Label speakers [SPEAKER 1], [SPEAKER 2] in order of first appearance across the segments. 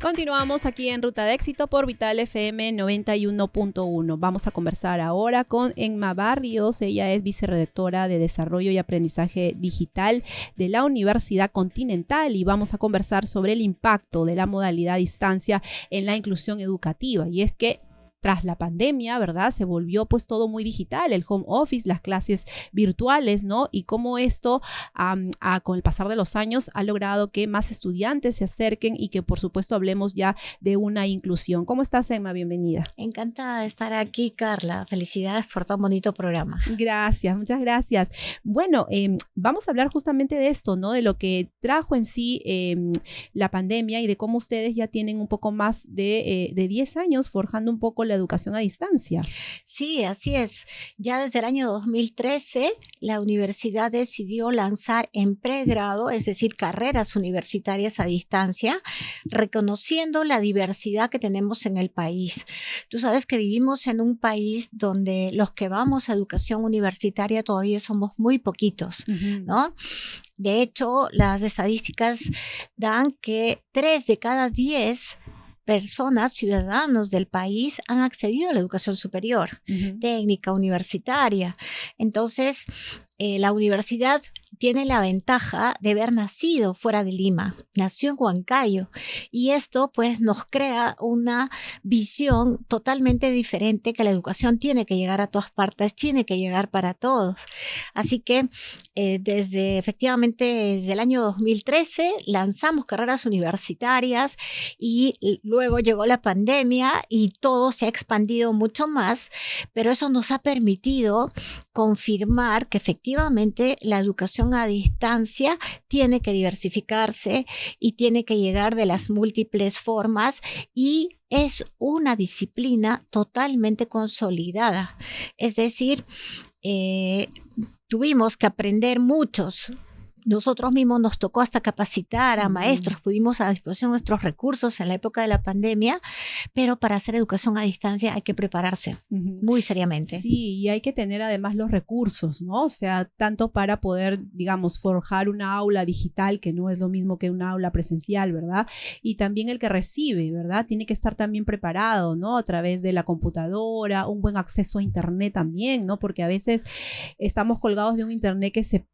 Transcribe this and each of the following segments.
[SPEAKER 1] Continuamos aquí en Ruta de Éxito por Vital FM 91.1. Vamos a conversar ahora con Emma Barrios. Ella es vicerredactora de Desarrollo y Aprendizaje Digital de la Universidad Continental y vamos a conversar sobre el impacto de la modalidad a distancia en la inclusión educativa. Y es que tras la pandemia, ¿verdad? Se volvió pues todo muy digital, el home office, las clases virtuales, ¿no? Y cómo esto, con el pasar de los años, ha logrado que más estudiantes se acerquen y que, por supuesto, hablemos ya de una inclusión. ¿Cómo estás, Emma? Bienvenida.
[SPEAKER 2] Encantada de estar aquí, Carla. Felicidades por tan bonito programa.
[SPEAKER 1] Gracias, muchas gracias. Bueno, vamos a hablar justamente de esto, ¿no? De lo que trajo en sí la pandemia y de cómo ustedes ya tienen un poco más de 10 años forjando un poco la educación a distancia.
[SPEAKER 2] Sí, así es. Ya desde el año 2013, la universidad decidió lanzar en pregrado, es decir, carreras universitarias a distancia, reconociendo la diversidad que tenemos en el país. Tú sabes que vivimos en un país donde los que vamos a educación universitaria todavía somos muy poquitos, ¿no? De hecho, las estadísticas dan que 3 de cada 10 personas, ciudadanos del país, han accedido a la educación superior, técnica, universitaria. Entonces, la universidad tiene la ventaja de haber nacido fuera de Lima, nació en Huancayo, y esto pues nos crea una visión totalmente diferente, que la educación tiene que llegar a todas partes, tiene que llegar para todos. Así que efectivamente desde el año 2013 lanzamos carreras universitarias y luego llegó la pandemia y todo se ha expandido mucho más, pero eso nos ha permitido confirmar que efectivamente la educación a distancia tiene que diversificarse y tiene que llegar de las múltiples formas y es una disciplina totalmente consolidada. Es decir, tuvimos que aprender muchos. Nosotros mismos nos tocó hasta capacitar a maestros, pudimos a disposición nuestros recursos en la época de la pandemia, pero para hacer educación a distancia hay que prepararse muy seriamente.
[SPEAKER 1] Sí, y hay que tener además los recursos, ¿no? O sea, tanto para poder, digamos, forjar una aula digital, que no es lo mismo que una aula presencial, ¿verdad? Y también el que recibe, ¿verdad? Tiene que estar también preparado, ¿no? A través de la computadora, un buen acceso a internet también, ¿no? Porque a veces estamos colgados de un internet que se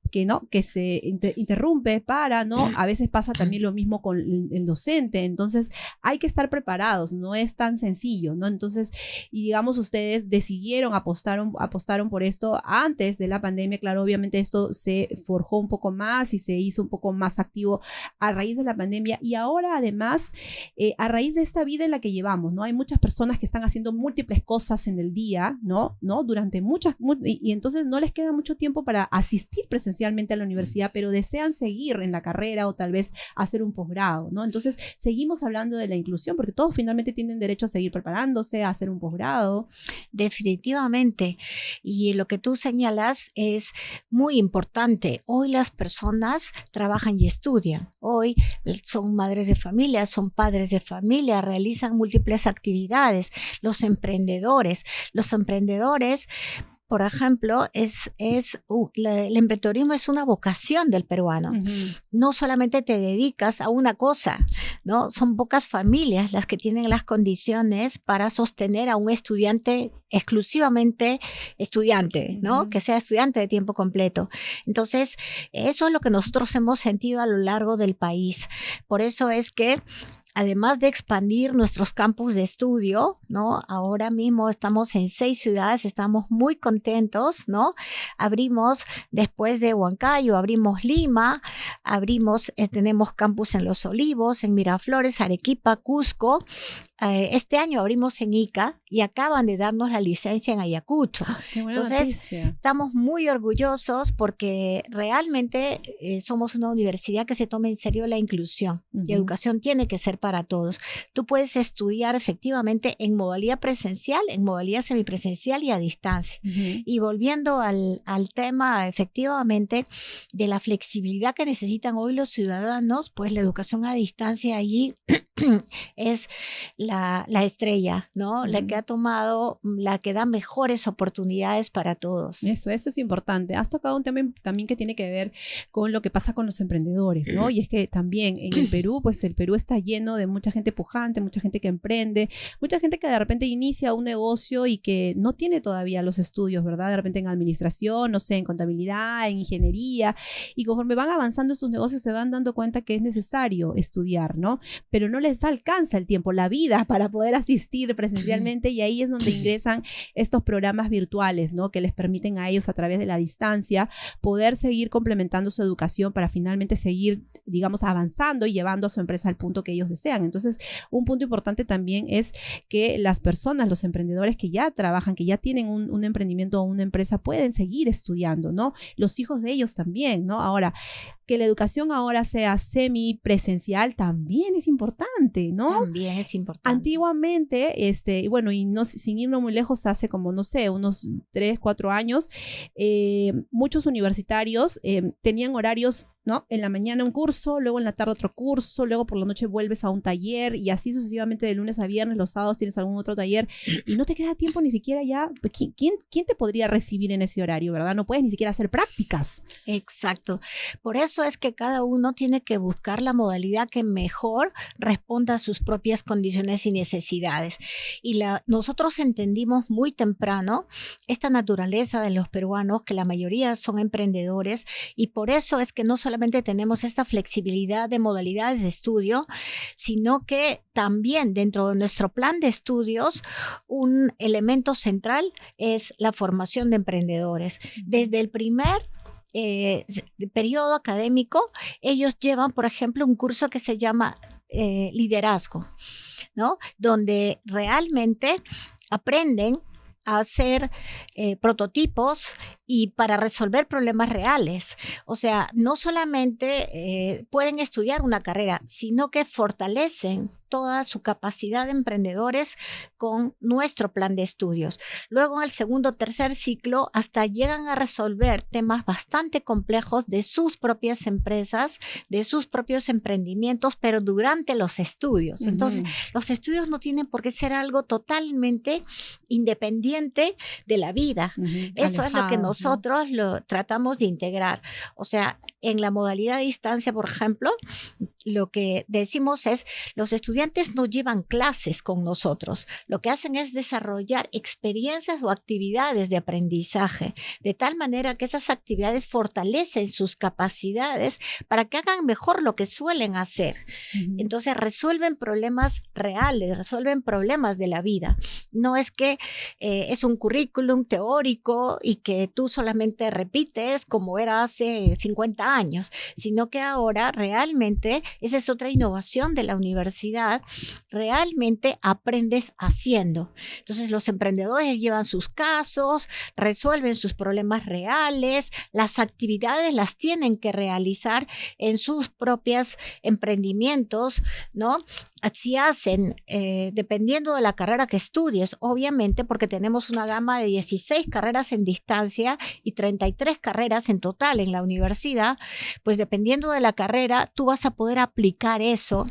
[SPEAKER 1] interrumpe ¿no? A veces pasa también lo mismo con el docente, entonces hay que estar preparados, no es tan sencillo, ¿no? Entonces, y digamos, ustedes decidieron, apostaron por esto antes de la pandemia, claro, obviamente esto se forjó un poco más y se hizo un poco más activo a raíz de la pandemia y ahora además, a raíz de esta vida en la que llevamos, ¿no? Hay muchas personas que están haciendo múltiples cosas en el día, ¿no? Durante y entonces no les queda mucho tiempo para asistir presencialmente a la universidad, pero desean seguir en la carrera o tal vez hacer un posgrado, ¿no? Entonces, seguimos hablando de la inclusión porque todos finalmente tienen derecho a seguir preparándose, a hacer un posgrado.
[SPEAKER 2] Definitivamente. Y lo que tú señalas es muy importante. Hoy las personas trabajan y estudian. Hoy son madres de familia, son padres de familia, realizan múltiples actividades. Los emprendedores, por ejemplo, el emprendedorismo es una vocación del peruano. No solamente te dedicas a una cosa, ¿no? Son pocas familias las que tienen las condiciones para sostener a un estudiante exclusivamente estudiante, ¿no? Que sea estudiante de tiempo completo. Entonces, eso es lo que nosotros hemos sentido a lo largo del país. Por eso es que además de expandir nuestros campus de estudio, ¿no? Ahora mismo estamos en 6 ciudades, estamos muy contentos, ¿no? Abrimos, después de Huancayo, abrimos Lima, tenemos campus en Los Olivos, en Miraflores, Arequipa, Cusco. Este año abrimos en Ica y acaban de darnos la licencia en Ayacucho.
[SPEAKER 1] Qué buena
[SPEAKER 2] Entonces,
[SPEAKER 1] noticia.
[SPEAKER 2] estamos muy orgullosos porque realmente somos una universidad que se toma en serio la inclusión. Y educación tiene que ser para todos. Tú puedes estudiar efectivamente en modalidad presencial, en modalidad semipresencial y a distancia. Y volviendo al tema efectivamente de la flexibilidad que necesitan hoy los ciudadanos, pues la educación a distancia allí es la estrella, ¿no? La que ha tomado, la que da mejores oportunidades para todos.
[SPEAKER 1] Eso es importante. Has tocado un tema también que tiene que ver con lo que pasa con los emprendedores, ¿no? Y es que también en el Perú, pues el Perú está lleno de mucha gente pujante, mucha gente que emprende, mucha gente que de repente inicia un negocio y que no tiene todavía los estudios, ¿verdad? De repente en administración, no sé, en contabilidad, en ingeniería, y conforme van avanzando sus negocios se van dando cuenta que es necesario estudiar, ¿no? Pero no les alcanza el tiempo, la vida para poder asistir presencialmente, y ahí es donde ingresan estos programas virtuales, ¿no? Que les permiten a ellos a través de la distancia poder seguir complementando su educación para finalmente seguir, digamos, avanzando y llevando a su empresa al punto que ellos desean. Entonces, un punto importante también es que las personas, los emprendedores que ya trabajan, que ya tienen un emprendimiento o una empresa, pueden seguir estudiando, ¿no? Los hijos de ellos también, ¿no? Ahora, que la educación ahora sea semipresencial también es importante, ¿no?
[SPEAKER 2] También es importante.
[SPEAKER 1] Antiguamente, bueno, y no, sin irnos muy lejos, hace como, no sé, unos 3, 4 años, muchos universitarios tenían horarios, ¿no? En la mañana un curso, luego en la tarde otro curso, luego por la noche vuelves a un taller y así sucesivamente de lunes a viernes, los sábados tienes algún otro taller y no te queda tiempo ni siquiera ya. ¿Quién te podría recibir en ese horario, verdad? No puedes ni siquiera hacer prácticas.
[SPEAKER 2] Exacto. Por eso es que cada uno tiene que buscar la modalidad que mejor responda a sus propias condiciones y necesidades. Y nosotros entendimos muy temprano esta naturaleza de los peruanos, que la mayoría son emprendedores, y por eso es que no solamente tenemos esta flexibilidad de modalidades de estudio, sino que también dentro de nuestro plan de estudios un elemento central es la formación de emprendedores. Desde el primer periodo académico, ellos llevan, por ejemplo, un curso que se llama liderazgo, ¿no? Donde realmente aprenden a hacer prototipos y para resolver problemas reales. O sea, no solamente pueden estudiar una carrera, sino que fortalecen toda su capacidad de emprendedores con nuestro plan de estudios. Luego, en el segundo o tercer ciclo, hasta llegan a resolver temas bastante complejos de sus propias empresas, de sus propios emprendimientos, pero durante los estudios. Entonces, los estudios no tienen por qué ser algo totalmente independiente de la vida. Eso es lo que nosotros lo tratamos de integrar. O sea, en la modalidad de distancia, por ejemplo, lo que decimos es, los estudiantes no llevan clases con nosotros, lo que hacen es desarrollar experiencias o actividades de aprendizaje, de tal manera que esas actividades fortalecen sus capacidades para que hagan mejor lo que suelen hacer. Entonces resuelven problemas reales, resuelven problemas de la vida. No es que es un currículum teórico y que tú solamente repites como era hace 50 años, sino que ahora realmente, esa es otra innovación de la universidad, realmente aprendes haciendo. Entonces los emprendedores llevan sus casos, resuelven sus problemas reales, las actividades las tienen que realizar en sus propios emprendimientos, ¿no? Así hacen, dependiendo de la carrera que estudies, obviamente, porque tenemos una gama de 16 carreras en distancia y 33 carreras en total en la universidad, pues dependiendo de la carrera, tú vas a poder aplicar eso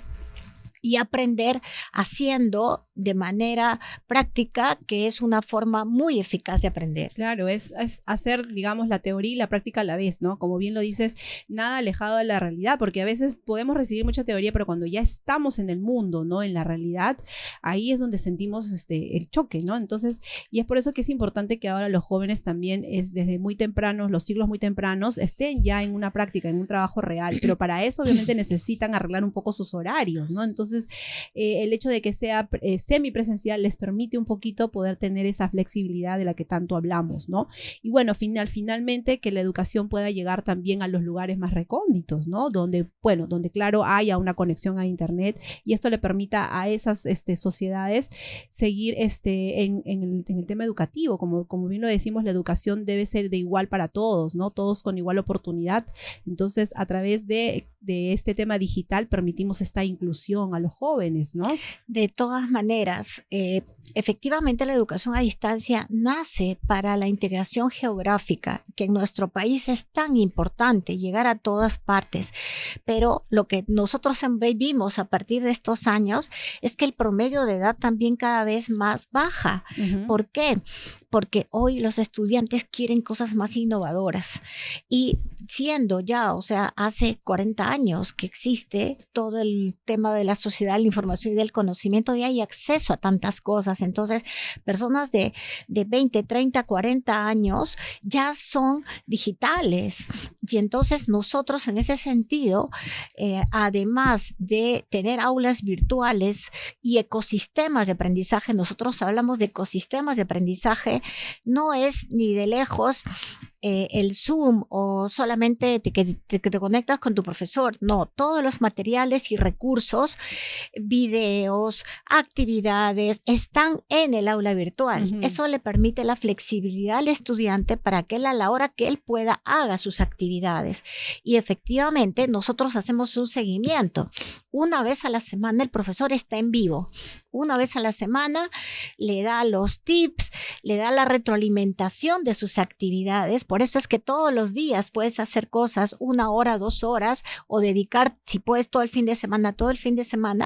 [SPEAKER 2] y aprender haciendo de manera práctica, que es una forma muy eficaz de aprender.
[SPEAKER 1] Claro, es hacer, digamos, la teoría y la práctica a la vez, ¿no? Como bien lo dices, nada alejado de la realidad, porque a veces podemos recibir mucha teoría, pero cuando ya estamos en el mundo, ¿no? En la realidad, ahí es donde sentimos el choque, ¿no? Entonces, y es por eso que es importante que ahora los jóvenes también, desde muy tempranos, los siglos muy tempranos, estén ya en una práctica, en un trabajo real, pero para eso obviamente necesitan arreglar un poco sus horarios, ¿no? Entonces, el hecho de que sea semipresencial les permite un poquito poder tener esa flexibilidad de la que tanto hablamos, ¿no? Y bueno, finalmente que la educación pueda llegar también a los lugares más recónditos, ¿no? Donde claro, haya una conexión a internet y esto le permita a esas sociedades seguir en el tema educativo. Como bien lo decimos, la educación debe ser de igual para todos, ¿no? Todos con igual oportunidad. Entonces, a través de este tema digital permitimos esta inclusión a los jóvenes, ¿no?
[SPEAKER 2] De todas maneras, efectivamente la educación a distancia nace para la integración geográfica, que en nuestro país es tan importante, llegar a todas partes. Pero lo que nosotros vimos a partir de estos años es que el promedio de edad también cada vez más baja. ¿Por qué? Porque hoy los estudiantes quieren cosas más innovadoras. Y siendo ya, o sea, hace 40 años que existe todo el tema de la sociedad, la información y del conocimiento, y hay acceso a tantas cosas. Entonces, personas de 20, 30, 40 años ya son digitales. Y entonces nosotros en ese sentido, además de tener aulas virtuales y ecosistemas de aprendizaje, nosotros hablamos de ecosistemas de aprendizaje, no es ni de lejos el Zoom o solamente que te conectas con tu profesor. No, todos los materiales y recursos, videos, actividades están en el aula virtual. Eso le permite la flexibilidad al estudiante para que él, a la hora que él pueda, haga sus actividades. Y efectivamente nosotros hacemos un seguimiento. Una vez a la semana el profesor está en vivo. Una vez a la semana le da los tips, le da la retroalimentación de sus actividades. Por eso es que todos los días puedes hacer cosas 1 hora, 2 horas, o dedicar, si puedes, todo el fin de semana,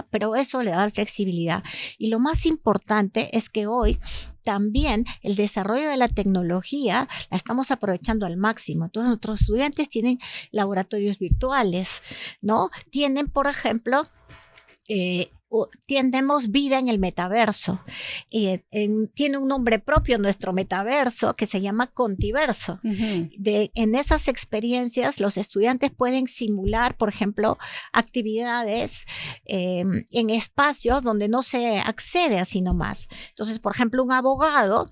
[SPEAKER 2] pero eso le da flexibilidad. Y lo más importante es que hoy también el desarrollo de la tecnología la estamos aprovechando al máximo. Entonces nuestros estudiantes tienen laboratorios virtuales, ¿no? Tienen, por ejemplo, tenemos vida en el metaverso. Tiene un nombre propio nuestro metaverso que se llama Contiverso. En esas experiencias los estudiantes pueden simular, por ejemplo, actividades en espacios donde no se accede así nomás. Entonces, por ejemplo, un abogado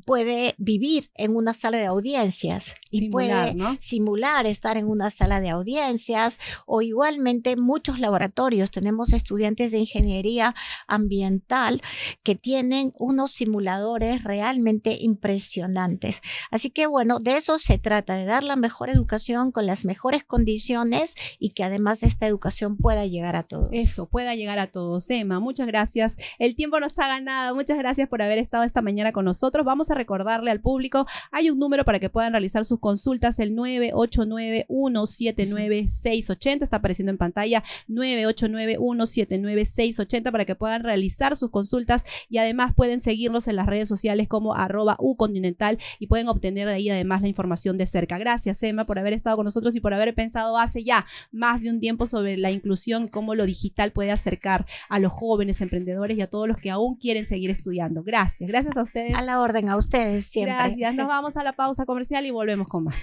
[SPEAKER 2] puede vivir en una sala de audiencias y puede simular estar en una sala de audiencias, o igualmente muchos laboratorios. Tenemos estudiantes de ingeniería ambiental que tienen unos simuladores realmente impresionantes. Así que bueno, de eso se trata, de dar la mejor educación con las mejores condiciones y que además esta educación pueda llegar a todos.
[SPEAKER 1] Eso, pueda llegar a todos. Emma, muchas gracias. El tiempo nos ha ganado. Muchas gracias por haber estado esta mañana con nosotros. Vamos a recordarle al público, hay un número para que puedan realizar sus consultas, el 989-179-680, está apareciendo en pantalla, 989-179-680, para que puedan realizar sus consultas, y además pueden seguirnos en las redes sociales como @ucontinental y pueden obtener de ahí además la información de cerca. Gracias, Emma, por haber estado con nosotros y por haber pensado hace ya más de un tiempo sobre la inclusión, cómo lo digital puede acercar a los jóvenes emprendedores y a todos los que aún quieren seguir estudiando. Gracias a ustedes.
[SPEAKER 2] A la orden, a ustedes siempre.
[SPEAKER 1] Gracias, nos vamos a la pausa comercial y volvemos con más.